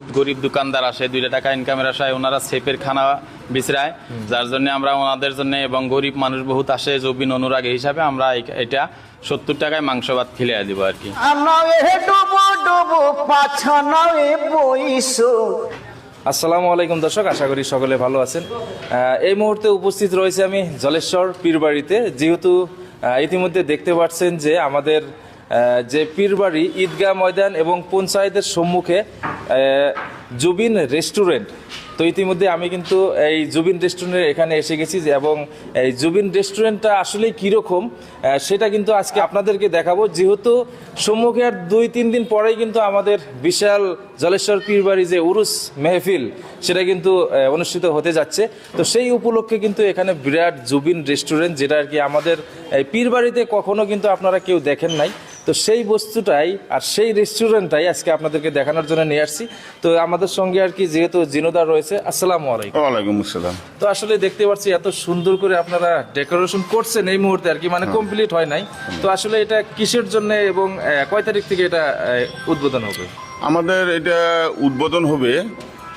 গরিব দোকানদার আসে, 2 টাকা ইনকামের আশায় ওনারা সেপের খানা বিছরায়, যার জন্য আমরা ওনাদের জন্য এবং গরিব মানুষ বহুত আসে জবিন অনুরাগী হিসাবে আমরা এটা 70 টাকায় মাংস ভাত খিলিয়ে দিব আর কি। আসসালামু আলাইকুম দর্শক, আশা করি সকলে ভালো আছেন। এই মুহূর্তে উপস্থিত রয়েছে আমি জলেশ্বর পীরবাড়িতে। যেহেতু ইতিমধ্যে দেখতে পাচ্ছেন যে আমাদের যে পীরবাড়ি ঈদগাহ ময়দান এবং পঞ্চায়েতের সম্মুখে জুবিন রেস্টুরেন্ট, তো ইতিমধ্যে আমি কিন্তু এই জুবিন রেস্টুরেন্টে এখানে এসে গেছি এবং এই জুবিন রেস্টুরেন্টটা আসলে কীরকম সেটা কিন্তু আজকে আপনাদেরকে দেখাবো। যেহেতু সম্মুখে আর 2-3 দিন পরেই কিন্তু আমাদের বিশাল জলেশ্বর পীরবাড়ি যে উরুস মেহফিল সেটা কিন্তু অনুষ্ঠিত হতে যাচ্ছে। তো সেই উপলক্ষে কিন্তু এখানে বিরাট জুবিন রেস্টুরেন্ট, যেটা আর কি আমাদের এই পীরবাড়িতে কখনো কিন্তু আপনারা কেউ দেখেন নাই। তো সেই বস্তুটাই আর সেই রেস্টুরেন্টটাই আজকে আপনাদেরকে দেখানোর জন্য নিয়ে আসছি। তো আমাদের সঙ্গে আর কি যেহেতু জিনোদা রয়েছে। আসসালামু আলাইকুম। ওয়ালাইকুম আসসালাম। তো আসলে দেখতে পাচ্ছি এত সুন্দর করে আপনারা ডেকোরেশন করছেন এই মুহূর্তে আর কি, মানে কমপ্লিট হয় নাই। তো আসলে এটা কিসের জন্য এবং কয় তারিখ থেকে এটা উদ্বোধন হবে? আমাদের এটা উদ্বোধন হবে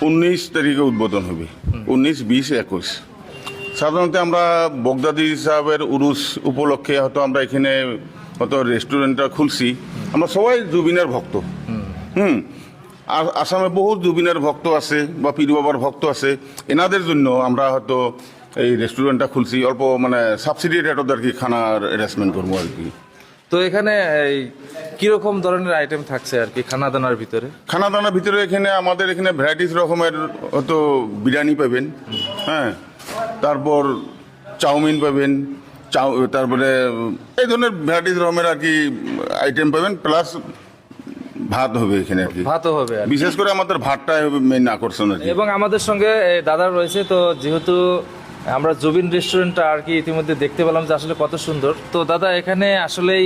19 তারিখে উদ্বোধন হবে, 19, 20, 21। সাধারণত আমরা বগদাদি সাহেবের উরুস উপলক্ষে হয়তো আমরা এখানে হয়তো রেস্টুরেন্টটা খুলছি। আমরা সবাই জুবিনের ভক্ত। আর আসামে বহু জুবিনের ভক্ত আছে বা পীর বাবার ভক্ত আছে। এনাদের জন্য আমরা হয়তো এই রেস্টুরেন্টটা খুলছি, অল্প মানে সাবসিডি রেটত আর কি খানার অ্যারেঞ্জমেন্ট করবো আর কি। তো এখানে কিরকম ধরনের আইটেম থাকছে আর কি খানা দানার ভিতরে? খানা দানার ভিতরে এখানে আমাদের এখানে ভ্যারাইটিস রকমের হয়তো বিরিয়ানি পাবেন, হ্যাঁ, তারপর চাউমিন পাবেন, তারপরে এই ধরনের ভ্যারাইটিস রকমের আর কি আইটেম পাবেন, প্লাস ভাত হবে এখানে আর কি। ভাতও হবে আর কি। বিশেষ করে আমাদের ভাতটাই হবে মেইন আকর্ষণ আর কি। এবং আমাদের সঙ্গে দাদা রয়েছে। তো যেহেতু আমরা জুবিন রেস্টুরেন্টটা আর কি ইতিমধ্যে দেখতে পেলাম যে আসলে কত সুন্দর। তো দাদা এখানে আসলেই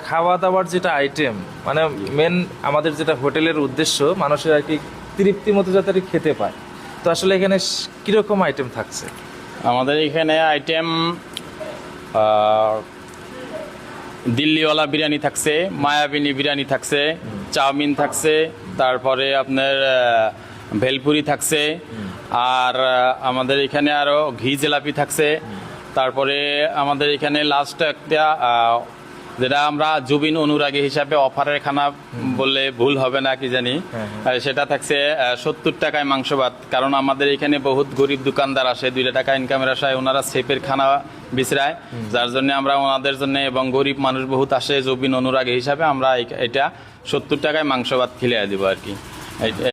খাওয়া দাওয়ার যেটা আইটেম, মানে মেন আমাদের যেটা হোটেলের উদ্দেশ্য মানুষের আর কি তৃপ্তি মতো যাতে আর কি খেতে পায়। তো আসলে এখানে কীরকম আইটেম থাকছে? আমাদের এখানে আইটেম দিল্লিওয়ালা বিরিয়ানি থাকছে, মায়াবিনী বিরিয়ানি থাকছে, চাউমিন থাকছে, তারপরে আপনার ভেলপুরি থাকছে, আর আমাদের এখানে আরও ঘি জিলাপি থাকছে। তারপরে আমাদের এখানে লাস্ট একটা যেটা আমরা জুবিন অনুরাগী হিসাবে অফারের খানা বললে ভুল হবে না কি জানি, সেটা থাকছে 70 টাকায় মাংস ভাত। কারণ আমাদের এখানে বহুত গরিব দোকানদার আসে, 2 টাকা ইনকামের আশায় ওনারা সেপের খানা বিছরায়, যার জন্য আমরা ওনাদের জন্য এবং গরিব মানুষ বহুত আসে জুবিন অনুরাগী হিসাবে আমরা এটা 70 টাকায় মাংস ভাত খিলিয়ে দিব আর কি।